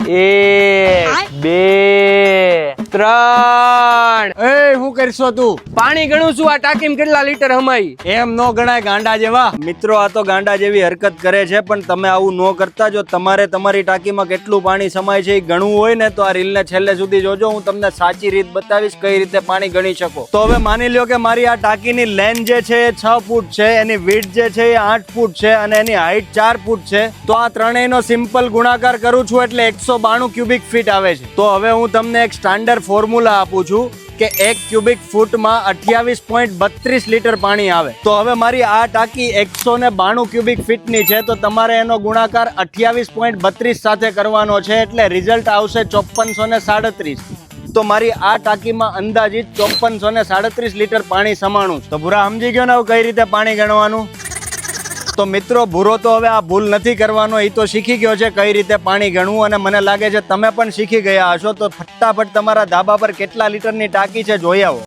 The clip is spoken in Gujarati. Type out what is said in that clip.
1 2 3 એ શું કરશો તું? પાણી ગણું છું. આ ટાંકીમાં કેટલા લીટર હમાઈ? એમ નો ગણાય ગાંડા જેવા. મિત્રો આ તો ગાંડા જેવી હરકત કરે છે, પણ તમે આવું ન કરતા. જો તમારે તમારી ટાંકીમાં કેટલું પાણી સમાય છે એ ગણવું હોય ને તો આ રીલને છેલ્લે સુધી જોજો. હું તમને સાચી રીત બતાવીશ કઈ રીતે પાણી ગણી શકો. તો હવે માની લ્યો કે મારી આ ટાંકીની લેન્થ જે છે એ 6 ફૂટ છે, એની વિડ્થ જે છે એ 8 ફૂટ છે અને એની હાઈટ 4 ફૂટ છે. તો આ ત્રણેયનો સિમ્પલ ગુણાકાર કરું છું એટલે 192 ક્યુબિક ફીટ આવે છે. તો હવે હું તમને એક સ્ટાન્ડર્ડ ફોર્મ્યુલા આપું છું કે 1 ક્યુબિક ફૂટમાં 28.32 લીટર પાણી આવે. તો હવે મારી આ ટાંકી 192 ક્યુબિક ફીટની છે, તો તમારે એનો ગુણાકાર 28.32 સાથે કરવાનો છે, એટલે રિઝલ્ટ આવશે 5437. તો મારી આ ટાંકીમાં અંદાજિત 5437 લીટર પાણી સમાણું. તો ભૂરા સમજી ગયો ને હવે કઈ રીતે પાણી ગણવાનું? તો મિત્રો ભૂરો તો હવે આ ભૂલ નથી કરવાનો, એ તો શીખી ગયો છે કઈ રીતે પાણી ગણવું. અને મને લાગે છે તમે પણ શીખી ગયા હશો. તો ફટાફટ તમારા ધાબા પર કેટલા લીટરની ટાંકી છે જોઈ આવો.